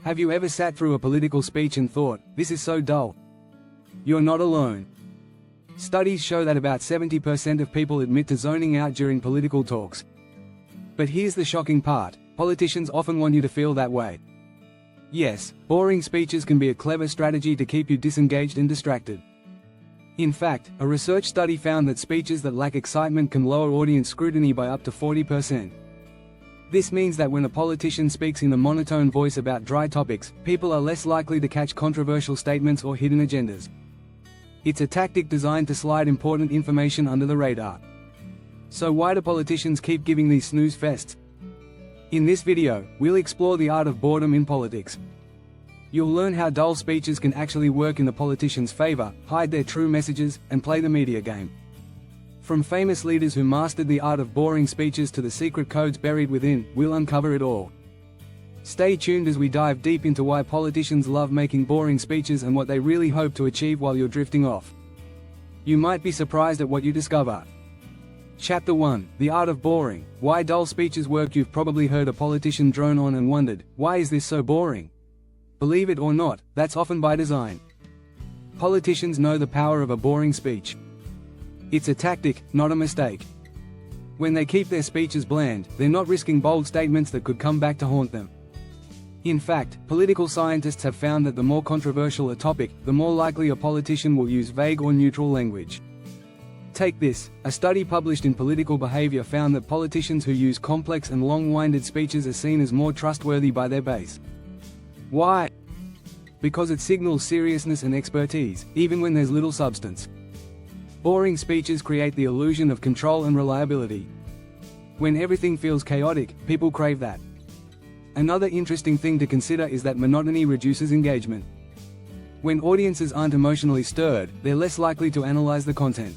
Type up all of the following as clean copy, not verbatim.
Have you ever sat through a political speech and thought, this is so dull? You're not alone. Studies show that about 70% of people admit to zoning out during political talks. But here's the shocking part: politicians often want you to feel that way. Yes, boring speeches can be a clever strategy to keep you disengaged and distracted. In fact, a research study found that speeches that lack excitement can lower audience scrutiny by up to 40%. This means that when a politician speaks in a monotone voice about dry topics, people are less likely to catch controversial statements or hidden agendas. It's a tactic designed to slide important information under the radar. So why do politicians keep giving these snooze fests? In this video, we'll explore the art of boredom in politics. You'll learn how dull speeches can actually work in the politician's favor, hide their true messages, and play the media game. From famous leaders who mastered the art of boring speeches to the secret codes buried within, we'll uncover it all. Stay tuned as we dive deep into why politicians love making boring speeches and what they really hope to achieve while you're drifting off. You might be surprised at what you discover. Chapter 1: The Art of Boring. Why dull speeches work. You've probably heard a politician drone on and wondered, why is this so boring? Believe it or not, that's often by design. Politicians know the power of a boring speech. It's a tactic, not a mistake. When they keep their speeches bland, they're not risking bold statements that could come back to haunt them. In fact, political scientists have found that the more controversial a topic, the more likely a politician will use vague or neutral language. Take this: a study published in Political Behavior found that politicians who use complex and long-winded speeches are seen as more trustworthy by their base. Why? Because it signals seriousness and expertise, even when there's little substance. Boring speeches create the illusion of control and reliability. When everything feels chaotic, people crave that. Another interesting thing to consider is that monotony reduces engagement. When audiences aren't emotionally stirred, they're less likely to analyze the content.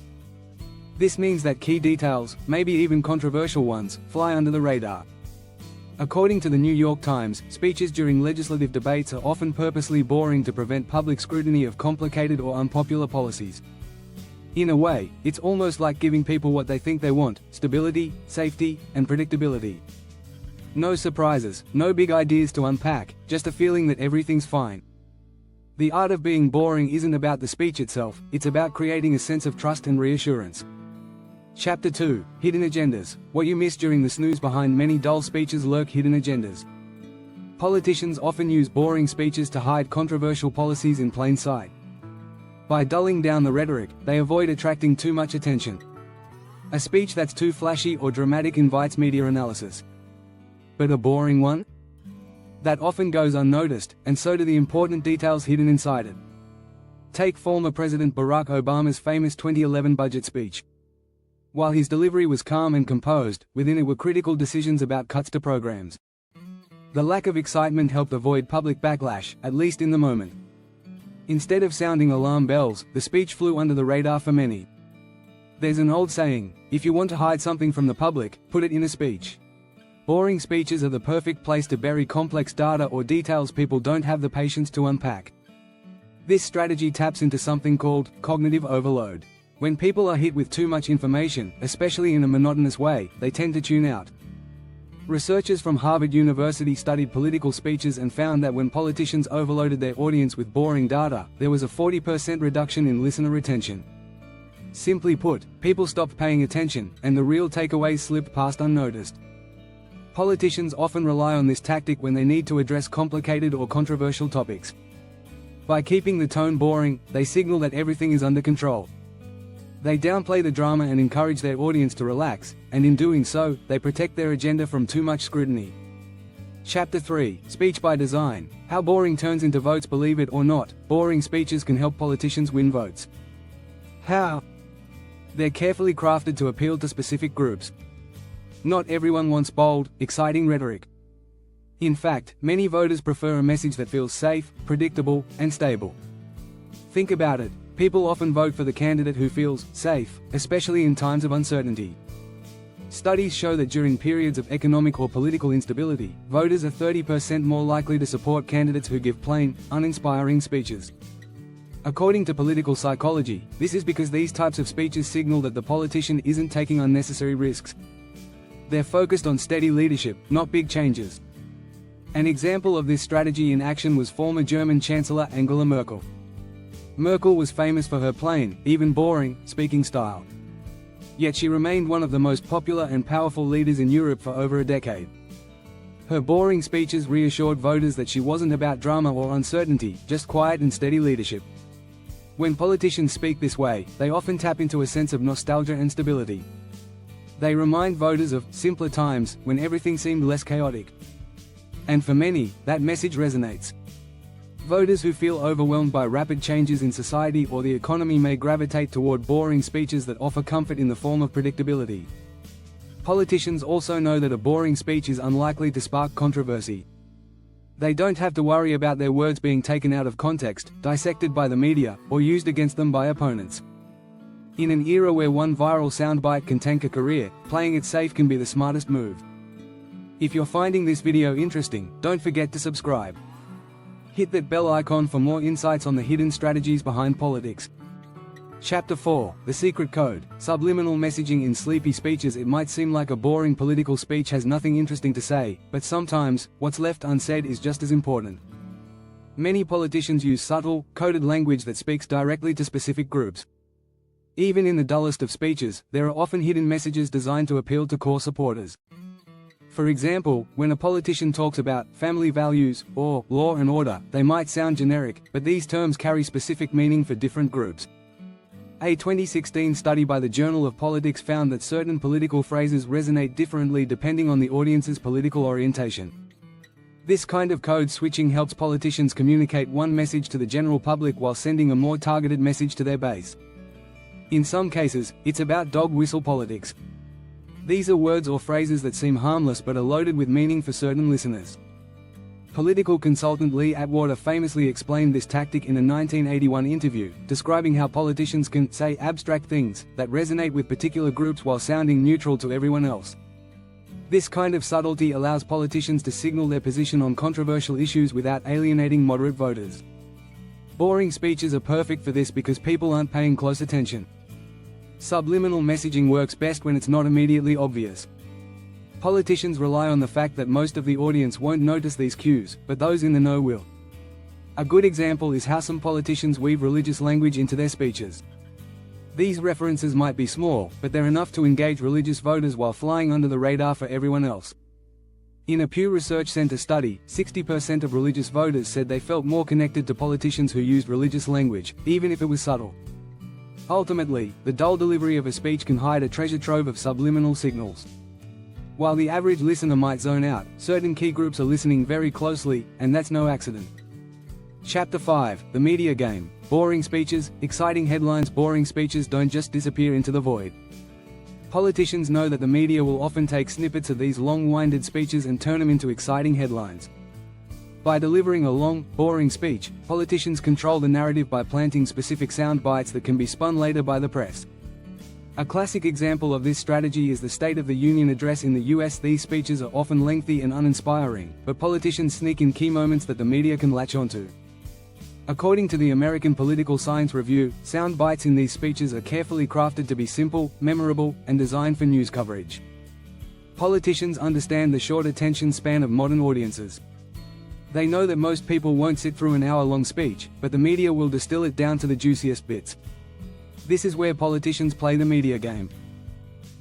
This means that key details, maybe even controversial ones, fly under the radar. According to the New York Times, speeches during legislative debates are often purposely boring to prevent public scrutiny of complicated or unpopular policies. In a way, it's almost like giving people what they think they want: stability, safety, and predictability. No surprises, no big ideas to unpack, just a feeling that everything's fine. The art of being boring isn't about the speech itself, it's about creating a sense of trust and reassurance. Chapter 2: Hidden Agendas. What you miss during the snooze. Behind many dull speeches lurk hidden agendas. Politicians often use boring speeches to hide controversial policies in plain sight. By dulling down the rhetoric, they avoid attracting too much attention. A speech that's too flashy or dramatic invites media analysis. But a boring one? That often goes unnoticed, and so do the important details hidden inside it. Take former President Barack Obama's famous 2011 budget speech. While his delivery was calm and composed, within it were critical decisions about cuts to programs. The lack of excitement helped avoid public backlash, at least in the moment. Instead of sounding alarm bells, the speech flew under the radar for many. There's an old saying: if you want to hide something from the public, put it in a speech. Boring speeches are the perfect place to bury complex data or details people don't have the patience to unpack. This strategy taps into something called cognitive overload. When people are hit with too much information, especially in a monotonous way, they tend to tune out. Researchers from Harvard University studied political speeches and found that when politicians overloaded their audience with boring data, there was a 40% reduction in listener retention. Simply put, people stopped paying attention, and the real takeaways slipped past unnoticed. Politicians often rely on this tactic when they need to address complicated or controversial topics. By keeping the tone boring, they signal that everything is under control. They downplay the drama and encourage their audience to relax, and in doing so, they protect their agenda from too much scrutiny. Chapter 3: Speech by Design. How boring turns into votes. Believe it or not, boring speeches can help politicians win votes. How? They're carefully crafted to appeal to specific groups. Not everyone wants bold, exciting rhetoric. In fact, many voters prefer a message that feels safe, predictable, and stable. Think about it. People often vote for the candidate who feels safe, especially in times of uncertainty. Studies show that during periods of economic or political instability, voters are 30% more likely to support candidates who give plain, uninspiring speeches. According to political psychology, this is because these types of speeches signal that the politician isn't taking unnecessary risks. They're focused on steady leadership, not big changes. An example of this strategy in action was former German Chancellor Angela Merkel. Merkel was famous for her plain, even boring, speaking style. Yet she remained one of the most popular and powerful leaders in Europe for over a decade. Her boring speeches reassured voters that she wasn't about drama or uncertainty, just quiet and steady leadership. When politicians speak this way, they often tap into a sense of nostalgia and stability. They remind voters of simpler times, when everything seemed less chaotic. And for many, that message resonates. Voters who feel overwhelmed by rapid changes in society or the economy may gravitate toward boring speeches that offer comfort in the form of predictability. Politicians also know that a boring speech is unlikely to spark controversy. They don't have to worry about their words being taken out of context, dissected by the media, or used against them by opponents. In an era where one viral soundbite can tank a career, playing it safe can be the smartest move. If you're finding this video interesting, don't forget to subscribe. Hit that bell icon for more insights on the hidden strategies behind politics. Chapter 4: The Secret Code, Subliminal Messaging in Sleepy Speeches. It might seem like a boring political speech has nothing interesting to say, but sometimes, what's left unsaid is just as important. Many politicians use subtle, coded language that speaks directly to specific groups. Even in the dullest of speeches, there are often hidden messages designed to appeal to core supporters. For example, when a politician talks about family values or law and order, they might sound generic, but these terms carry specific meaning for different groups. A 2016 study by the Journal of Politics found that certain political phrases resonate differently depending on the audience's political orientation. This kind of code switching helps politicians communicate one message to the general public while sending a more targeted message to their base. In some cases, it's about dog whistle politics. These are words or phrases that seem harmless but are loaded with meaning for certain listeners. Political consultant Lee Atwater famously explained this tactic in a 1981 interview, describing how politicians can say abstract things that resonate with particular groups while sounding neutral to everyone else. This kind of subtlety allows politicians to signal their position on controversial issues without alienating moderate voters. Boring speeches are perfect for this because people aren't paying close attention. Subliminal messaging works best when it's not immediately obvious. Politicians rely on the fact that most of the audience won't notice these cues, but those in the know will. A good example is how some politicians weave religious language into their speeches. These references might be small, but they're enough to engage religious voters while flying under the radar for everyone else. In a Pew Research Center study, 60% of religious voters said they felt more connected to politicians who used religious language, even if it was subtle. Ultimately, the dull delivery of a speech can hide a treasure trove of subliminal signals. While the average listener might zone out, certain key groups are listening very closely, and that's no accident. Chapter 5: The Media Game, Boring Speeches, Exciting Headlines. Boring speeches don't just disappear into the void. Politicians know that the media will often take snippets of these long-winded speeches and turn them into exciting headlines. By delivering a long, boring speech, politicians control the narrative by planting specific sound bites that can be spun later by the press. A classic example of this strategy is the State of the Union address in the US. These speeches are often lengthy and uninspiring, but politicians sneak in key moments that the media can latch onto. According to the American Political Science Review, sound bites in these speeches are carefully crafted to be simple, memorable, and designed for news coverage. Politicians understand the short attention span of modern audiences. They know that most people won't sit through an hour-long speech, but the media will distill it down to the juiciest bits. This is where politicians play the media game.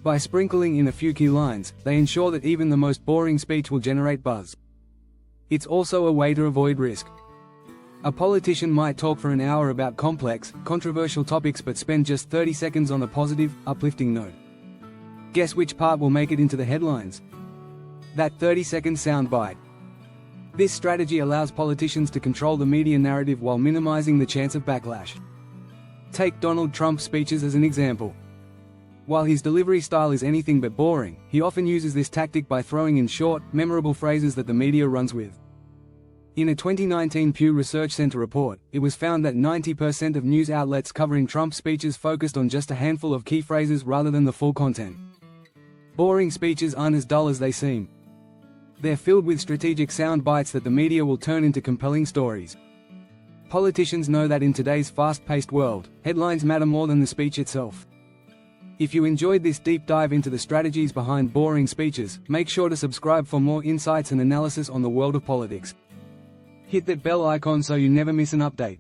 By sprinkling in a few key lines, they ensure that even the most boring speech will generate buzz. It's also a way to avoid risk. A politician might talk for an hour about complex, controversial topics but spend just 30 seconds on a positive, uplifting note. Guess which part will make it into the headlines? That 30-second soundbite. This strategy allows politicians to control the media narrative while minimizing the chance of backlash. Take Donald Trump's speeches as an example. While his delivery style is anything but boring, he often uses this tactic by throwing in short, memorable phrases that the media runs with. In a 2019 Pew Research Center report, it was found that 90% of news outlets covering Trump's speeches focused on just a handful of key phrases rather than the full content. Boring speeches aren't as dull as they seem. They're filled with strategic sound bites that the media will turn into compelling stories. Politicians know that in today's fast-paced world, headlines matter more than the speech itself. If you enjoyed this deep dive into the strategies behind boring speeches, make sure to subscribe for more insights and analysis on the world of politics. Hit that bell icon so you never miss an update.